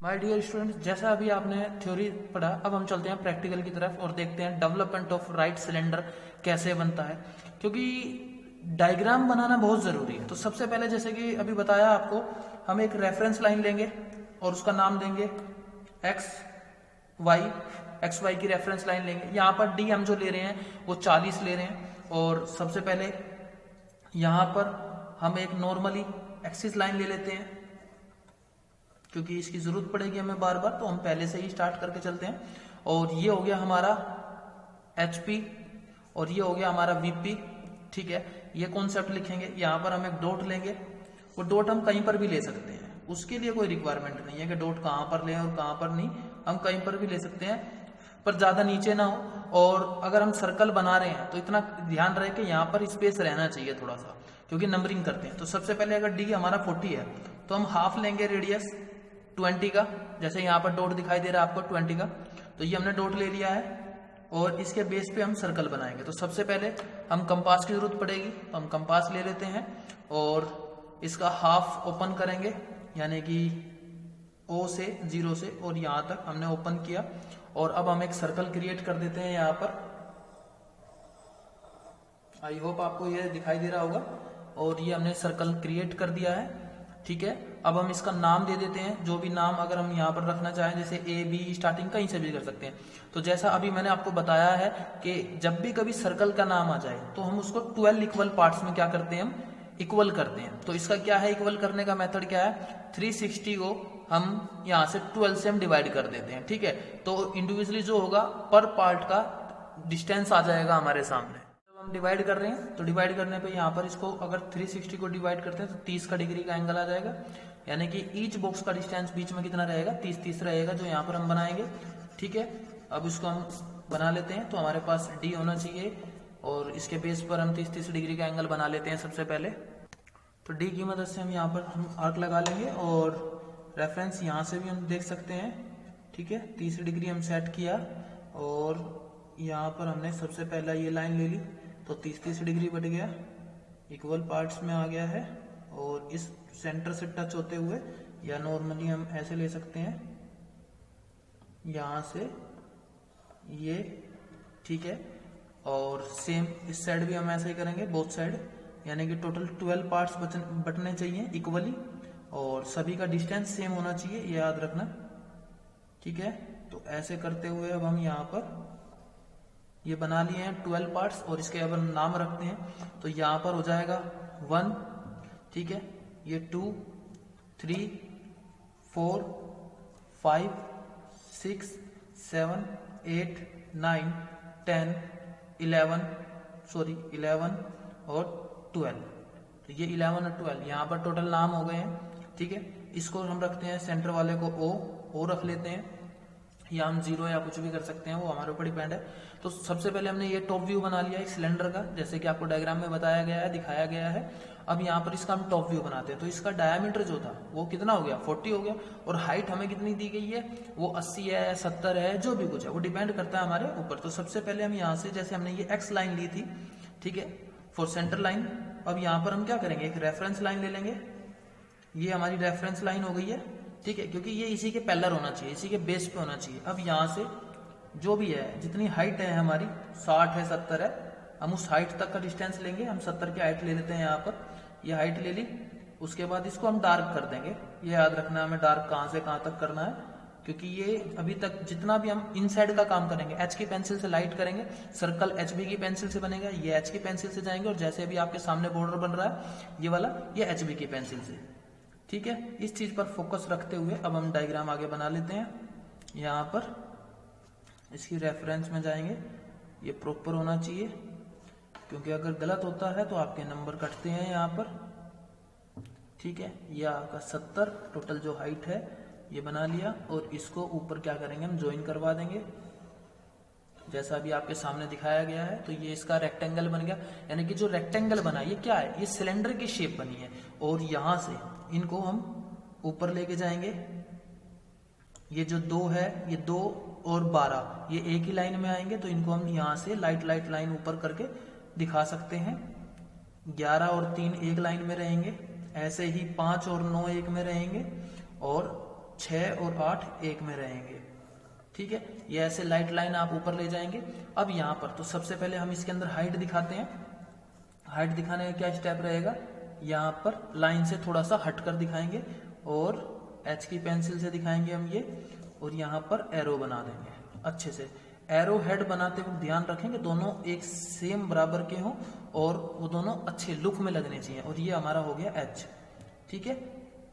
My dear students, जैसा अभी आपने थ्योरी पढ़ा, अब हम चलते हैं प्रैक्टिकल की तरफ और देखते हैं डेवलपमेंट ऑफ राइट सिलेंडर कैसे बनता है। क्योंकि डायग्राम बनाना बहुत जरूरी है। तो सबसे पहले जैसे कि अभी बताया आपको, हम एक रेफरेंस लाइन लेंगे और उसका नाम देंगे एक्स वाई की रेफरेंस लाइन लेंगे। यहाँ पर डी हम जो ले रहे हैं वो 40 ले रहे हैं। और सबसे पहले यहाँ पर हम एक नॉर्मली एक्सिस लाइन ले लेते हैं, क्योंकि इसकी जरूरत पड़ेगी हमें बार बार, तो हम पहले से ही स्टार्ट करके चलते हैं। और ये हो गया हमारा HP और ये हो गया हमारा VP। ठीक है, ये कॉन्सेप्ट लिखेंगे। यहाँ पर हम एक डॉट लेंगे, वो डॉट हम कहीं पर भी ले सकते हैं, उसके लिए कोई रिक्वायरमेंट नहीं है कि डॉट कहाँ पर लें और कहाँ पर नहीं, हम कहीं पर भी ले सकते हैं, पर ज्यादा नीचे ना हो। और अगर हम सर्कल बना रहे हैं तो इतना ध्यान रहे कि यहाँ पर स्पेस रहना चाहिए थोड़ा सा, क्योंकि नंबरिंग करते हैं। तो सबसे पहले अगर डी हमारा 40 है तो हम हाफ लेंगे रेडियस 20 का, जैसे यहाँ पर डॉट दिखाई दे रहा है आपको 20 का, तो ये हमने डॉट ले लिया है। और इसके बेस पे हम सर्कल बनाएंगे। तो सबसे पहले हम कंपास की जरूरत पड़ेगी, तो हम कंपास ले लेते हैं और इसका हाफ ओपन करेंगे, यानी कि O से 0 से और यहाँ तक हमने ओपन किया। और अब हम एक सर्कल क्रिएट कर देते हैं यहाँ पर। आई होप आपको ये दिखाई दे रहा होगा। और ये हमने सर्कल क्रिएट कर दिया है। ठीक है, अब हम इसका नाम दे देते हैं, जो भी नाम अगर हम यहाँ पर रखना चाहें, जैसे A B स्टार्टिंग कहीं से भी कर सकते हैं। तो जैसा अभी मैंने आपको बताया है कि जब भी कभी सर्कल का नाम आ जाए तो हम उसको 12 इक्वल पार्ट्स में क्या करते हैं, हम इक्वल करते हैं। तो इसका क्या है, इक्वल करने का मेथड क्या है, 360 को हम यहाँ से 12 से हम डिवाइड कर देते हैं। ठीक है, तो इंडिविजुअली जो होगा पर पार्ट का डिस्टेंस आ जाएगा हमारे सामने। हम डिवाइड कर रहे हैं, तो डिवाइड करने पे यहाँ पर इसको अगर 360 को डिवाइड करते हैं तो 30 का डिग्री का एंगल आ जाएगा, यानी कि ईच बॉक्स का डिस्टेंस बीच में कितना रहेगा, 30 रहेगा, जो यहाँ पर हम बनाएंगे। ठीक है, अब इसको हम बना लेते हैं। तो हमारे पास डी होना चाहिए और इसके बेस पर हम 30 डिग्री का एंगल बना लेते हैं सबसे पहले। तो डी की मदद से हम यहाँ पर हम आर्क लगा लेंगे और रेफरेंस यहाँ से भी हम देख सकते हैं। ठीक है, 30 डिग्री हम सेट किया और यहाँ पर हमने सबसे पहला ये लाइन ले ली, तो 30 डिग्री बढ़ गया, इक्वल पार्ट्स में आ गया है। और इस सेंटर से टच होते हुए, या नॉर्मली हम ऐसे ले सकते हैं यहाँ से ये। ठीक है, और सेम इस साइड भी हम ऐसे ही करेंगे, बोथ साइड, यानी कि टोटल 12 पार्ट्स बटने चाहिए इक्वली और सभी का डिस्टेंस सेम होना चाहिए, ये याद रखना। ठीक है, तो ऐसे करते हुए अब हम यहाँ पर ये बना लिए हैं 12 पार्ट्स और इसके अगर नाम रखते हैं तो यहाँ पर हो जाएगा 1। ठीक है, ये 2 3 4 5 6 7 8 9 10 11 और 12। तो ये 11 और 12 यहाँ पर टोटल नाम हो गए हैं। ठीक है, इसको हम रखते हैं सेंटर वाले को O रख लेते हैं, या हम 0 या कुछ भी कर सकते हैं, वो हमारे ऊपर डिपेंड है। तो सबसे पहले हमने ये टॉप व्यू बना लिया एक सिलेंडर का, जैसे कि आपको डायग्राम में बताया गया है, दिखाया गया है। अब यहाँ पर इसका हम टॉप व्यू बनाते हैं। तो इसका डायमीटर जो था वो कितना हो गया, 40 हो गया। और हाइट हमें कितनी दी गई है, वो 80 है, 70 है, जो भी कुछ है वो डिपेंड करता है हमारे ऊपर। तो सबसे पहले हम यहाँ से, जैसे हमने ये एक्स लाइन ली थी, ठीक है, फॉर सेंटर लाइन, अब यहाँ पर हम क्या करेंगे, एक रेफरेंस लाइन ले लेंगे। ये हमारी रेफरेंस लाइन हो गई है। ठीक है, क्योंकि ये इसी के पैरेलल होना चाहिए, इसी के बेस पे होना चाहिए। अब यहाँ से जो भी है, जितनी हाइट है हमारी, 60 है, 70 है, हम उस हाइट तक का डिस्टेंस लेंगे। हम 70 की हाइट ले लेते हैं यहाँ पर, ये हाइट ले ली। उसके बाद इसको हम डार्क कर देंगे। ये याद रखना है हमें डार्क कहाँ से कहाँ तक करना है, क्योंकि ये अभी तक जितना भी हम इनसाइड का काम करेंगे, एच की पेंसिल से लाइट करेंगे, सर्कल HB की पेंसिल से बनेगा, ये H की पेंसिल से जाएंगे, और जैसे अभी आपके सामने बॉर्डर बन रहा है ये वाला, ये HB की पेंसिल से। ठीक है, इस चीज पर फोकस रखते हुए अब हम डायग्राम आगे बना लेते हैं। यहाँ पर इसकी रेफरेंस में जाएंगे, ये प्रॉपर होना चाहिए, क्योंकि अगर गलत होता है तो आपके नंबर कटते हैं यहाँ पर। ठीक है, ये आपका 70 टोटल जो हाइट है ये बना लिया, और इसको ऊपर क्या करेंगे, हम ज्वाइन करवा देंगे, जैसा अभी आपके सामने दिखाया गया है। तो ये इसका रेक्टेंगल बन गया, यानी कि जो रेक्टेंगल बना, ये क्या है, ये सिलेंडर की शेप बनी है। और यहाँ से इनको हम ऊपर लेके जाएंगे। ये जो 2 है, ये 2 और 12 ये एक ही लाइन में आएंगे, तो इनको हम यहाँ से लाइट लाइन ऊपर करके दिखा सकते हैं। 11 और 3 एक लाइन में रहेंगे, ऐसे ही 5 और 9 एक में रहेंगे, और 6 और 8 एक में रहेंगे। ठीक है, ये ऐसे लाइट लाइन आप ऊपर ले जाएंगे। अब यहाँ पर तो सबसे पहले हम इसके अंदर हाइट दिखाते हैं। हाइट दिखाने का क्या स्टेप रहेगा, यहाँ पर लाइन से थोड़ा सा हट कर दिखाएंगे और एच की पेंसिल से दिखाएंगे हम ये, और यहाँ पर एरो बना देंगे अच्छे से। एरो हेड बनाते वक्त ध्यान रखेंगे दोनों एक सेम बराबर के हों और वो दोनों अच्छे लुक में लगने चाहिए। और ये हमारा हो गया एच। ठीक है,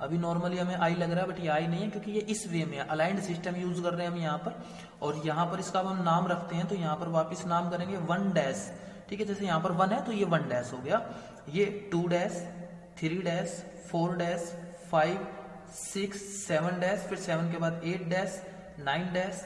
अभी नॉर्मली हमें आई लग रहा है बट ये आई नहीं है, क्योंकि ये इस वे में अलाइंड सिस्टम यूज कर रहे हैं हम यहाँ पर। और यहाँ पर इसका हम नाम रखते हैं, तो यहाँ पर वापस नाम करेंगे 1 डैश। ठीक है, जैसे यहाँ पर 1 है तो ये 1 डैश हो गया, ये 2 डैश, 3 डैश, 4 डैश, 5, 6, 7 डैश, फिर 7 के बाद 8 डैश, 9 डैश,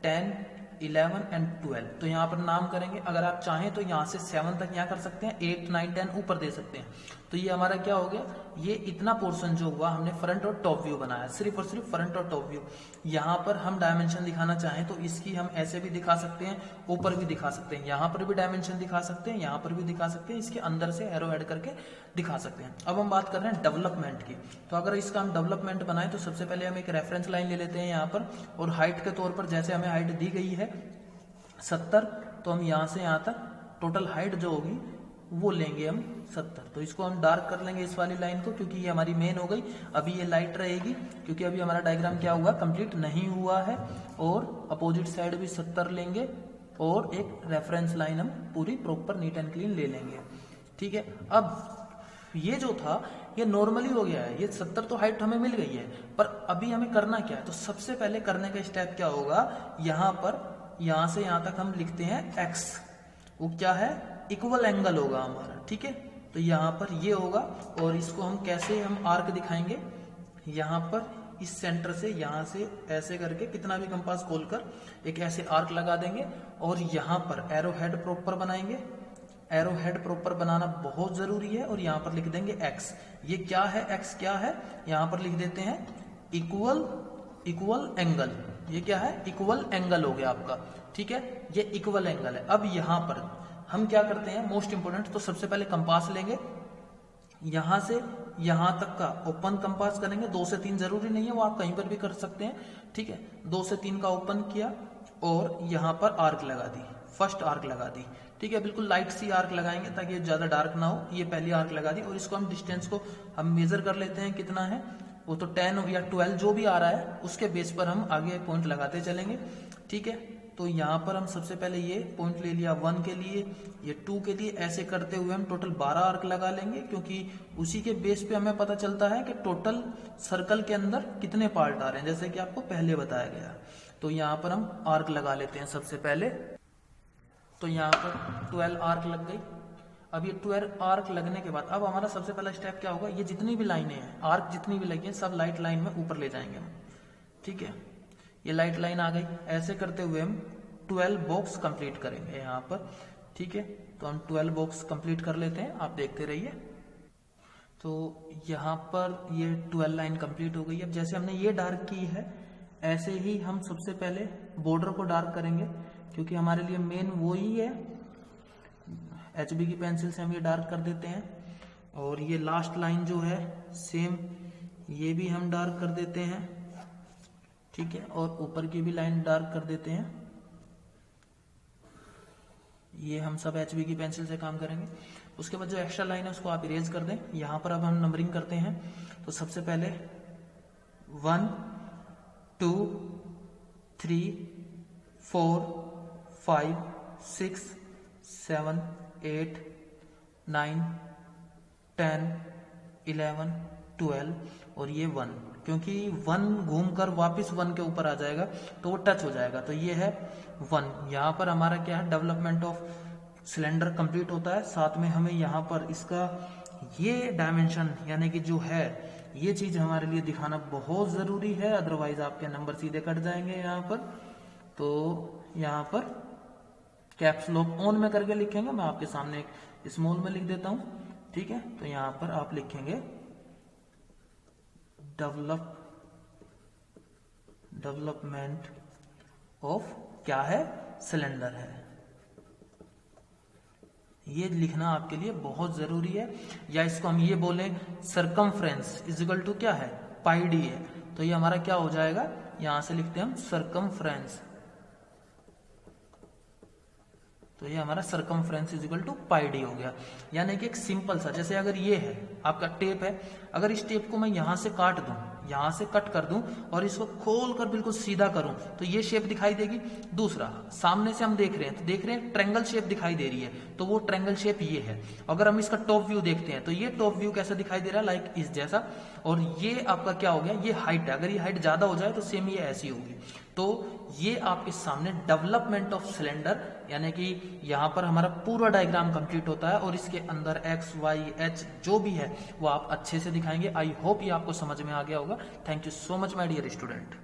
10, 11 एंड 12। तो यहाँ पर नाम करेंगे। अगर आप चाहें तो यहाँ से 7 तक यहाँ कर सकते हैं, 8, 9, 10 ऊपर दे सकते हैं। तो ये हमारा क्या हो गया, ये इतना पोर्शन जो हुआ हमने फ्रंट और टॉप व्यू बनाया, सिर्फ और सिर्फ फ्रंट और टॉप व्यू। यहाँ पर हम डायमेंशन दिखाना चाहें तो इसकी हम ऐसे भी दिखा सकते हैं, ऊपर भी दिखा सकते हैं, यहाँ पर भी डायमेंशन दिखा सकते हैं, यहाँ पर भी दिखा सकते हैं, इसके अंदर से एरो ऐड करके दिखा सकते हैं। अब हम बात कर रहे हैं डेवलपमेंट की। तो अगर इसका हम डेवलपमेंट बनाए तो सबसे पहले हम एक रेफरेंस लाइन ले लेते हैं यहाँ पर, और हाइट के तौर पर जैसे हमें हाइट दी गई है 70, तो हम यहाँ से यहाँ तक टोटल हाइट जो होगी वो लेंगे हम 70। तो इसको हम डार्क कर लेंगे इस वाली लाइन को, क्योंकि ये हमारी मेन हो गई। अभी ये लाइट रहेगी क्योंकि अभी हमारा डायग्राम क्या हुआ, कंप्लीट नहीं हुआ है। और अपोजिट साइड भी 70 लेंगे और एक रेफरेंस लाइन हम पूरी प्रॉपर नीट एंड क्लीन ले लेंगे। ठीक है, अब ये जो था ये नॉर्मली हो गया है, ये 70 तो हाइट हमें मिल गई है, पर अभी हमें करना क्या है। तो सबसे पहले करने का स्टेप क्या होगा, यहाँ पर यहाँ से यहाँ तक हम लिखते हैं x, वो क्या है, इक्वल एंगल होगा हमारा। ठीक है, तो यहाँ पर ये होगा, और इसको हम कैसे हम आर्क दिखाएंगे, यहाँ पर इस सेंटर से यहाँ से ऐसे करके कितना भी कंपास खोलकर एक ऐसे आर्क लगा देंगे, और यहाँ पर एरो हेड प्रॉपर बनाएंगे। एरो हेड प्रॉपर बनाना बहुत जरूरी है, और यहाँ पर लिख देंगे x। ये क्या है, x क्या है, यहाँ पर लिख देते हैं इक्वल एंगल। ये क्या है, इक्वल एंगल हो गया आपका। ठीक है, ये इक्वल एंगल है। अब यहाँ पर हम क्या करते हैं, मोस्ट इंपोर्टेंट, तो सबसे पहले कंपास लेंगे, यहां से यहां तक का ओपन कंपास करेंगे। 2 से 3 जरूरी नहीं है, वो आप कहीं पर भी कर सकते हैं। ठीक है, 2 से 3 का ओपन किया और यहाँ पर आर्क लगा दी, फर्स्ट आर्क लगा दी। ठीक है, बिल्कुल लाइट सी आर्क लगाएंगे ताकि ये ज्यादा डार्क ना हो। ये पहली आर्क लगा दी, और इसको हम डिस्टेंस को हम मेजर कर लेते हैं कितना है, वो तो 10 या 12 जो भी आ रहा है उसके बेस पर हम आगे पॉइंट लगाते चलेंगे। ठीक है, तो यहाँ पर हम सबसे पहले ये पॉइंट ले लिया 1 के लिए, ये 2 के लिए, ऐसे करते हुए हम टोटल 12 आर्क लगा लेंगे, क्योंकि उसी के बेस पे हमें पता चलता है कि टोटल सर्कल के अंदर कितने पार्ट आ रहे हैं, जैसे कि आपको पहले बताया गया। तो यहाँ पर हम आर्क लगा लेते हैं सबसे पहले। तो यहाँ पर 12 आर्क लग गई। अब ये 12 आर्क लगने के बाद अब हमारा सबसे पहला स्टेप क्या होगा, ये जितनी भी लाइनें हैं, आर्क जितनी भी लगी हैं, सब लाइट लाइन में ऊपर ले जाएंगे हम। ठीक है, ये लाइट लाइन आ गई। ऐसे करते हुए हम 12 बॉक्स कंप्लीट करेंगे यहाँ पर। ठीक है, तो हम 12 बॉक्स कंप्लीट कर लेते हैं, आप देखते रहिए। तो यहाँ पर ये 12 लाइन कंप्लीट हो गई। अब जैसे हमने ये डार्क की है, ऐसे ही हम सबसे पहले बॉर्डर को डार्क करेंगे, क्योंकि हमारे लिए मेन वो ही है। HB की पेंसिल से हम ये डार्क कर देते हैं, और ये लास्ट लाइन जो है सेम ये भी हम डार्क कर देते हैं। ठीक है, और ऊपर की भी लाइन डार्क कर देते हैं। ये हम सब HB की पेंसिल से काम करेंगे। उसके बाद जो एक्स्ट्रा लाइन है उसको आप इरेज कर दें। यहाँ पर अब हम नंबरिंग करते हैं, तो सबसे पहले 1 2 3 4 5 6 7 8 9 10 11 12 और ये 1, क्योंकि 1 घूमकर वापस 1 के ऊपर आ जाएगा तो वो टच हो जाएगा। तो ये है 1। यहाँ पर हमारा क्या है, डेवलपमेंट ऑफ सिलेंडर कंप्लीट होता है। साथ में हमें यहाँ पर इसका ये डायमेंशन यानी कि जो है ये चीज हमारे लिए दिखाना बहुत जरूरी है, अदरवाइज आपके नंबर सीधे कट जाएंगे यहाँ पर। तो यहाँ पर कैप्स लॉक ऑन में करके लिखेंगे, मैं आपके सामने एक स्मॉल में लिख देता हूं। ठीक है, तो यहाँ पर आप लिखेंगे डेवलपमेंट ऑफ क्या है, सिलेंडर है। ये लिखना आपके लिए बहुत जरूरी है। या इसको हम ये बोलें सरकमफ्रेंस इज इक्वल टू क्या है, पाई डी है। तो ये हमारा क्या हो जाएगा, यहां से लिखते हैं हम सरकमफ्रेंस, तो ये हमारा circumference is equal to pi d हो गया। यानी कि एक सिंपल सा, जैसे अगर ये है आपका टेप है, अगर इस टेप को मैं यहां से काट दूं, यहां से कट कर दूं और इसको खोल कर बिल्कुल सीधा करूं तो ये शेप दिखाई देगी। दूसरा, सामने से हम देख रहे हैं तो देख रहे हैं ट्रायंगल शेप दिखाई दे रही है, तो वो ट्रायंगल शेप ये है। अगर हम इसका टॉप व्यू देखते हैं तो ये टॉप व्यू कैसा दिखाई दे रहा है, लाइक इस जैसा। और ये आपका क्या हो गया, ये हाइट है, अगर ये हाइट ज्यादा हो जाए तो सेम ये ऐसी होगी। तो ये आपके सामने डेवलपमेंट ऑफ सिलेंडर, यानी कि यहां पर हमारा पूरा डायग्राम कंप्लीट होता है और इसके अंदर एक्स वाई एच जो भी है वो आप अच्छे से दिखाएंगे। आई होप ये आपको समझ में आ गया होगा। Thank you so much my dear student.